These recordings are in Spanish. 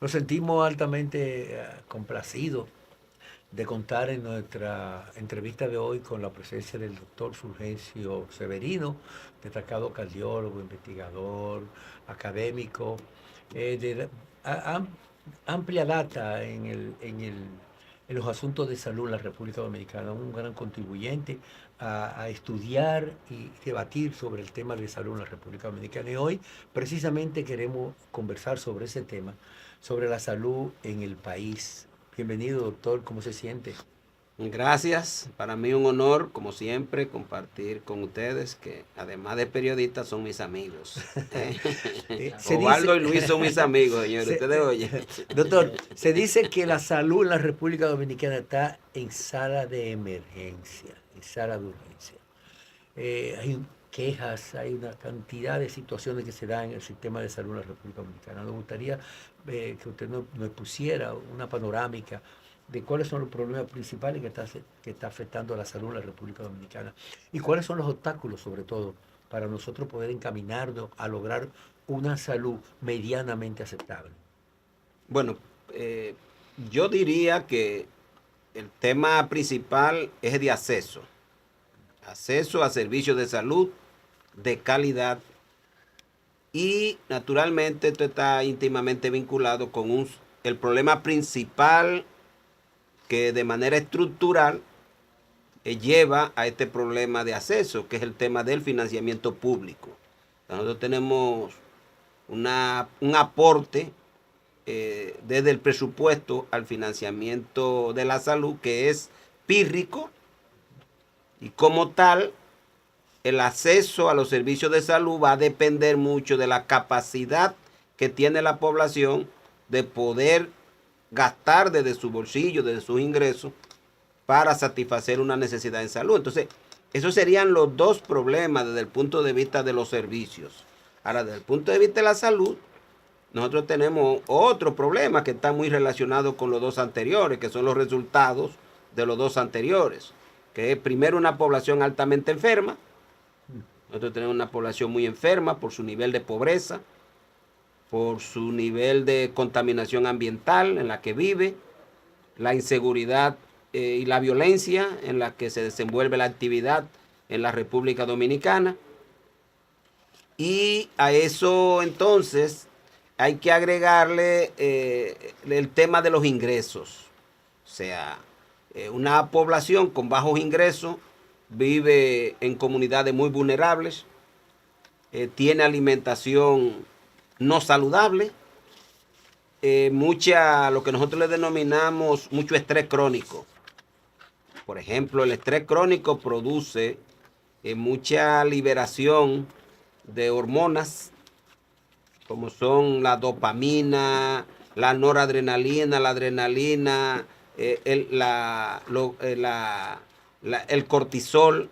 Nos sentimos altamente complacidos de contar en nuestra entrevista de hoy con la presencia del doctor Fulgencio Severino, destacado cardiólogo, investigador, académico, de amplia data en los asuntos de salud en la República Dominicana, un gran contribuyente a estudiar y debatir sobre el tema de salud en la República Dominicana. Y hoy precisamente queremos conversar sobre ese tema, sobre la salud en el país. Bienvenido, doctor, ¿cómo se siente? Gracias, para mí un honor, como siempre, compartir con ustedes que además de periodistas son mis amigos. Se dice, Ovaldo y Luis son mis amigos, señores, se- ustedes oyen. doctor, se dice que la salud en la República Dominicana está en sala de emergencia, en sala de urgencia. Hay quejas, hay una cantidad de situaciones que se dan en el sistema de salud en la República Dominicana. Nos gustaría que usted nos pusiera una panorámica de cuáles son los problemas principales que está afectando a la salud en la República Dominicana y cuáles son los obstáculos, sobre todo, para nosotros poder encaminarnos a lograr una salud medianamente aceptable. Bueno, eh, yo diría que el tema principal es de acceso. Acceso a servicios de salud de calidad y naturalmente esto está íntimamente vinculado con el problema principal que de manera estructural lleva a este problema de acceso, que es el tema del financiamiento público. Nosotros tenemos un aporte desde el presupuesto al financiamiento de la salud que es pírrico y como tal el acceso a los servicios de salud va a depender mucho de la capacidad que tiene la población de poder gastar desde su bolsillo, desde sus ingresos, para satisfacer una necesidad en salud. Entonces, esos serían los dos problemas desde el punto de vista de los servicios. Ahora, desde el punto de vista de la salud, nosotros tenemos otro problema que está muy relacionado con los dos anteriores, que son los resultados de los dos anteriores, que es primero una población altamente enferma. Nosotros tenemos una población muy enferma por su nivel de pobreza, por su nivel de contaminación ambiental en la que vive, la inseguridad y la violencia en la que se desenvuelve la actividad en la República Dominicana. Y a eso entonces hay que agregarle el tema de los ingresos. O sea, una población con bajos ingresos vive en comunidades muy vulnerables, tiene alimentación no saludable, lo que nosotros le denominamos mucho estrés crónico. Por ejemplo, el estrés crónico produce mucha liberación de hormonas, como son la dopamina, la noradrenalina, la adrenalina, el cortisol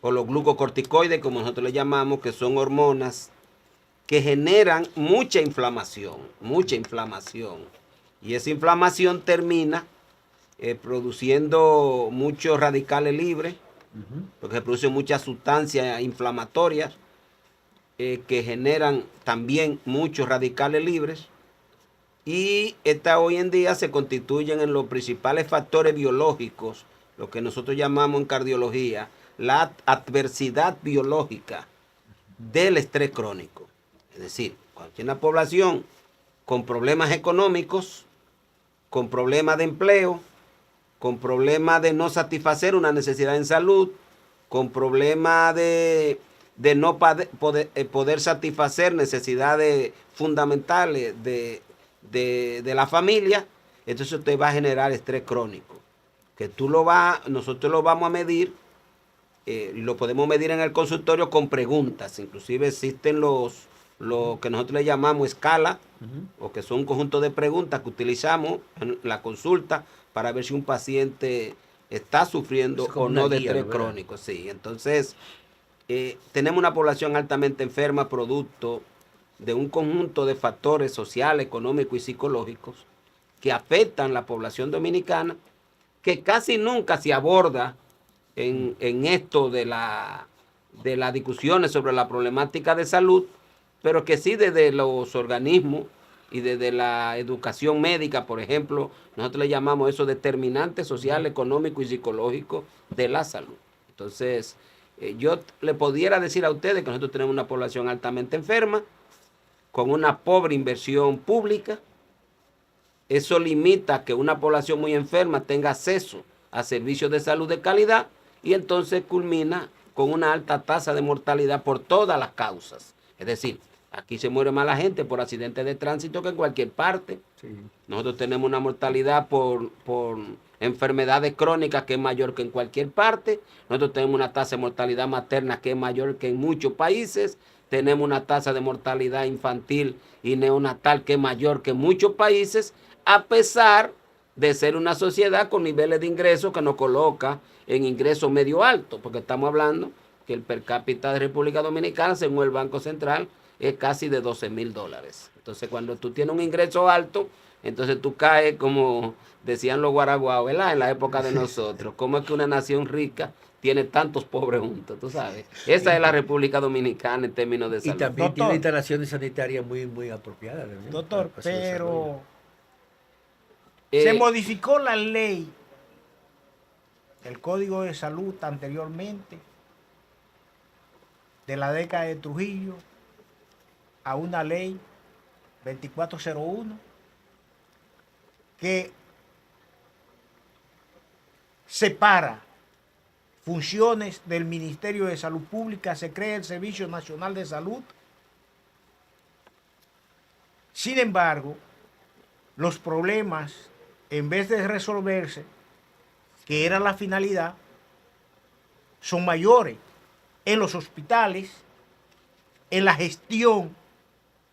o los glucocorticoides, como nosotros le llamamos, que son hormonas que generan mucha inflamación, mucha inflamación. Y esa inflamación termina produciendo muchos radicales libres, porque se producen muchas sustancias inflamatorias que generan también muchos radicales libres. Y estas hoy en día se constituyen en los principales factores biológicos, lo que nosotros llamamos en cardiología la adversidad biológica del estrés crónico. Es decir, cualquier una población con problemas económicos, con problemas de empleo, con problemas de no satisfacer una necesidad en salud, con problemas de no poder satisfacer necesidades fundamentales de la familia, entonces usted va a generar estrés crónico. Que nosotros lo vamos a medir, lo podemos medir en el consultorio con preguntas. Inclusive existen lo que nosotros le llamamos escala, o que son un conjunto de preguntas que utilizamos en la consulta para ver si un paciente está sufriendo o no de estrés crónico. Sí, entonces tenemos una población altamente enferma producto de un conjunto de factores sociales, económicos y psicológicos que afectan a la población dominicana, que casi nunca se aborda en esto de las discusiones sobre la problemática de salud, pero que sí desde los organismos y desde la educación médica, por ejemplo, nosotros le llamamos eso determinante social, económico y psicológico de la salud. Entonces, yo le pudiera decir a ustedes que nosotros tenemos una población altamente enferma, con una pobre inversión pública. Eso limita que una población muy enferma tenga acceso a servicios de salud de calidad y entonces culmina con una alta tasa de mortalidad por todas las causas. Es decir, aquí se muere más la gente por accidentes de tránsito que en cualquier parte. Sí. Nosotros tenemos una mortalidad por enfermedades crónicas que es mayor que en cualquier parte. Nosotros tenemos una tasa de mortalidad materna que es mayor que en muchos países. Tenemos una tasa de mortalidad infantil y neonatal que es mayor que en muchos países, a pesar de ser una sociedad con niveles de ingresos que nos coloca en ingresos medio alto, porque estamos hablando que el per cápita de República Dominicana, según el Banco Central, es casi de $12,000. Entonces, cuando tú tienes un ingreso alto, entonces tú caes, como decían los guaraguaos, ¿verdad? En la época de nosotros. ¿Cómo es que una nación rica tiene tantos pobres juntos? Tú sabes. Esa es la República Dominicana en términos de salud. Y también tiene instalaciones sanitarias muy, muy apropiadas. ¿No? Doctor, pero se modificó la ley, el Código de Salud anteriormente, de la década de Trujillo, a una ley 2401, que separa funciones del Ministerio de Salud Pública, se crea el Servicio Nacional de Salud. Sin embargo, los problemas, en vez de resolverse, que era la finalidad, son mayores en los hospitales, en la gestión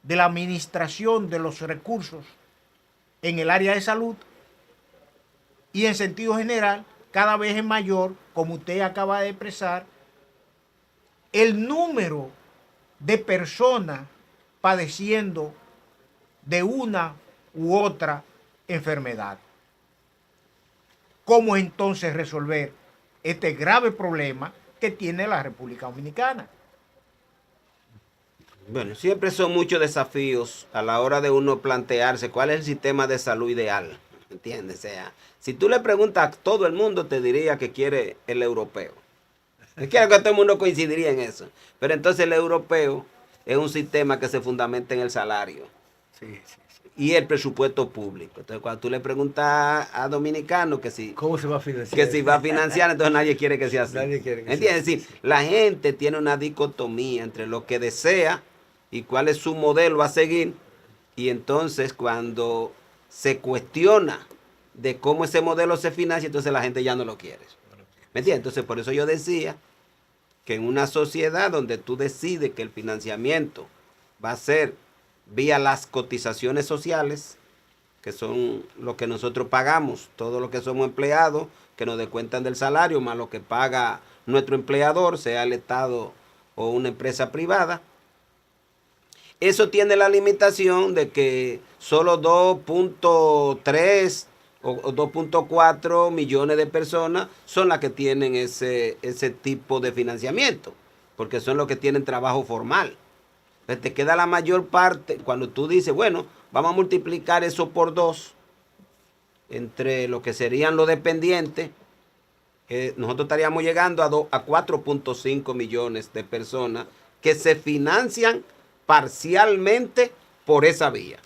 de la administración de los recursos en el área de salud y en sentido general cada vez es mayor, como usted acaba de expresar, el número de personas padeciendo de una u otra enfermedad. ¿Cómo entonces resolver este grave problema que tiene la República Dominicana? Bueno, siempre son muchos desafíos a la hora de uno plantearse cuál es el sistema de salud ideal, ¿entiendes? O sea, si tú le preguntas a todo el mundo, te diría que quiere el europeo. Quiero que todo el mundo coincidiría en eso. Pero entonces el europeo es un sistema que se fundamenta en el salario. Sí. Y el presupuesto público. Entonces, cuando tú le preguntas a dominicanos que si... ¿Cómo se va a financiar? Que si va a financiar, entonces nadie quiere que sea así. Nadie quiere que ¿entiendes? Es decir, la gente tiene una dicotomía entre lo que desea y cuál es su modelo a seguir. Y entonces, cuando se cuestiona de cómo ese modelo se financia, entonces la gente ya no lo quiere. ¿Me entiendes? Entonces, por eso yo decía que en una sociedad donde tú decides que el financiamiento va a ser vía las cotizaciones sociales, que son lo que nosotros pagamos, todo lo que somos empleados, que nos descuentan del salario, más lo que paga nuestro empleador, sea el Estado o una empresa privada. Eso tiene la limitación de que solo 2.3 o 2.4 millones de personas son las que tienen ese tipo de financiamiento, porque son los que tienen trabajo formal. Entonces te queda la mayor parte, cuando tú dices, bueno, vamos a multiplicar eso por 2, entre lo que serían los dependientes, nosotros estaríamos llegando a 4.5 millones de personas que se financian parcialmente por esa vía.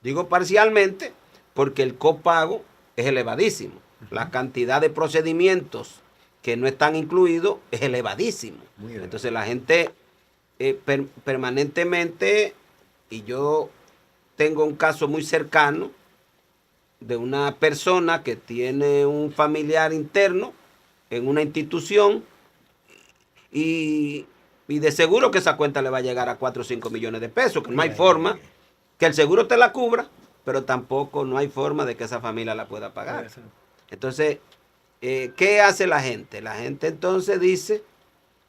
Digo parcialmente porque el copago es elevadísimo. La cantidad de procedimientos que no están incluidos es elevadísimo. Entonces la gente permanentemente, y yo tengo un caso muy cercano de una persona que tiene un familiar interno en una institución y de seguro que esa cuenta le va a llegar a 4 o 5 millones de pesos, que no hay forma que el seguro te la cubra, pero tampoco no hay forma de que esa familia la pueda pagar. Entonces, ¿qué hace la gente? La gente entonces dice,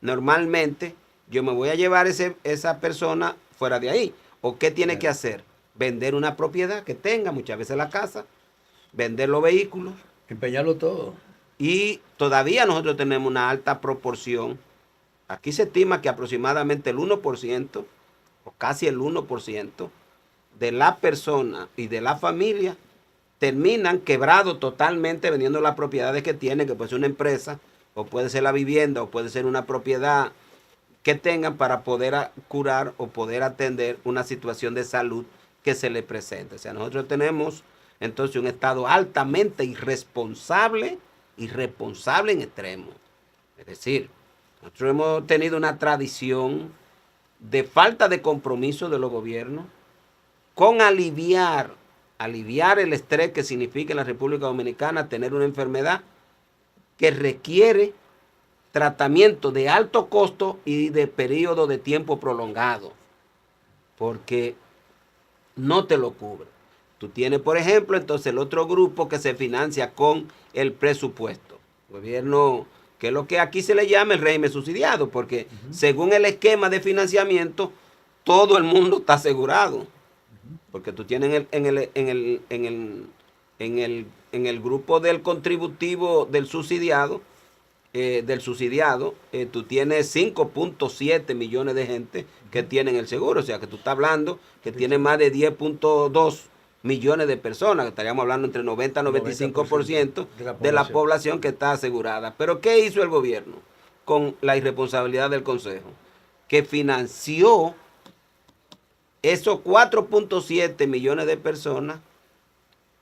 normalmente, yo me voy a llevar esa persona fuera de ahí. ¿O qué tiene que hacer? Vender una propiedad que tenga, muchas veces la casa, vender los vehículos. Empeñarlo todo. Y todavía nosotros tenemos una alta proporción. Aquí se estima que aproximadamente el 1% o casi el 1% de la persona y de la familia terminan quebrados totalmente vendiendo las propiedades que tienen, que puede ser una empresa, o puede ser la vivienda, o puede ser una propiedad que tengan para poder curar o poder atender una situación de salud que se les presente. O sea, nosotros tenemos entonces un Estado altamente irresponsable en extremo. Es decir, nosotros hemos tenido una tradición de falta de compromiso de los gobiernos con aliviar el estrés que significa en la República Dominicana tener una enfermedad que requiere tratamiento de alto costo y de periodo de tiempo prolongado, porque no te lo cubre. Tú tienes, por ejemplo, entonces el otro grupo que se financia con el presupuesto. El gobierno, que es lo que aquí se le llama el régimen subsidiado, porque según el esquema de financiamiento, todo el mundo está asegurado. Porque tú tienes en el grupo del contributivo del subsidiado, tú tienes 5.7 millones de gente que tienen el seguro. O sea, que tú estás hablando que tiene más de 10.2 millones de personas, que estaríamos hablando entre 90 y 95% de la población que está asegurada. Pero ¿qué hizo el gobierno con la irresponsabilidad del Consejo? Que financió esos 4.7 millones de personas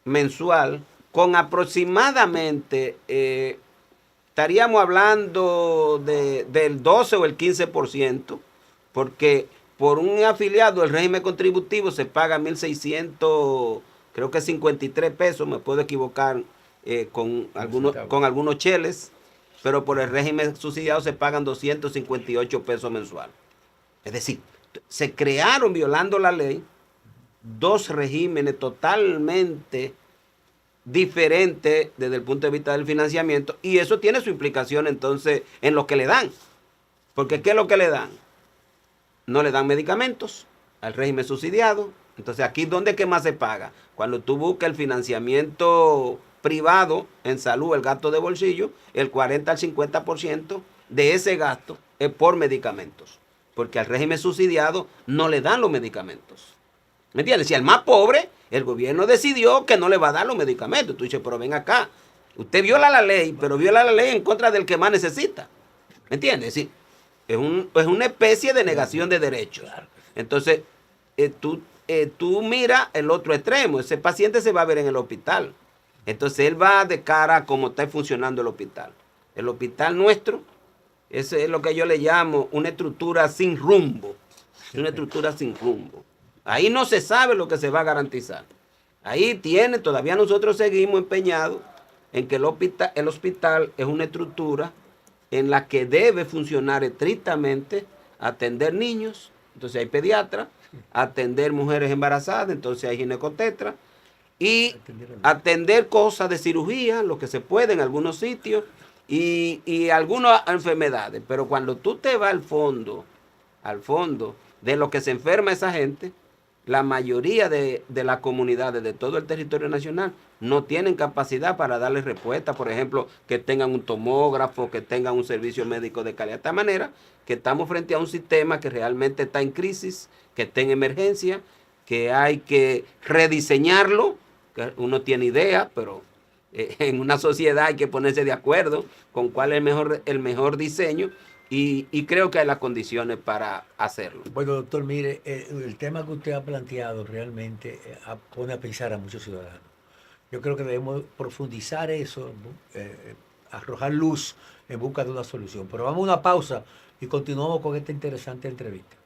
mensual con aproximadamente, estaríamos hablando del 12 o el 15%, porque por un afiliado del régimen contributivo se paga 1.600, creo que 53 pesos, me puedo equivocar con algunos cheles, pero por el régimen subsidiado se pagan 258 pesos mensuales. Es decir, se crearon, violando la ley, dos regímenes totalmente diferentes desde el punto de vista del financiamiento, y eso tiene su implicación entonces en lo que le dan. Porque ¿qué es lo que le dan? No le dan medicamentos al régimen subsidiado. Entonces aquí, ¿dónde es que más se paga? Cuando tú buscas el financiamiento privado en salud, el gasto de bolsillo, el 40 al 50% de ese gasto es por medicamentos. Porque al régimen subsidiado no le dan los medicamentos. ¿Me entiendes? Si al más pobre, el gobierno decidió que no le va a dar los medicamentos. Tú dices, pero ven acá, usted viola la ley, pero viola la ley en contra del que más necesita. ¿Me entiendes? Es decir, es una especie de negación de derechos. Entonces, tú miras el otro extremo. Ese paciente se va a ver en el hospital. Entonces, él va de cara a cómo está funcionando el hospital. El hospital nuestro, eso es lo que yo le llamo una estructura sin rumbo. Una estructura sin rumbo. Ahí no se sabe lo que se va a garantizar. Ahí todavía nosotros seguimos empeñados en que el hospital es una estructura en la que debe funcionar estrictamente, atender niños, entonces hay pediatras, atender mujeres embarazadas, entonces hay ginecotetra, y atender cosas de cirugía, lo que se puede en algunos sitios, y algunas enfermedades. Pero cuando tú te vas al fondo de lo que se enferma esa gente, la mayoría de las comunidades de todo el territorio nacional no tienen capacidad para darle respuesta, por ejemplo, que tengan un tomógrafo, que tengan un servicio médico de calidad. De esta manera que estamos frente a un sistema que realmente está en crisis, que está en emergencia, que hay que rediseñarlo, que uno tiene idea, pero en una sociedad hay que ponerse de acuerdo con cuál es el mejor diseño. Y creo que hay las condiciones para hacerlo. Bueno, doctor, mire, el tema que usted ha planteado realmente pone a pensar a muchos ciudadanos. Yo creo que debemos profundizar eso, arrojar luz en busca de una solución. Pero vamos a una pausa y continuamos con esta interesante entrevista.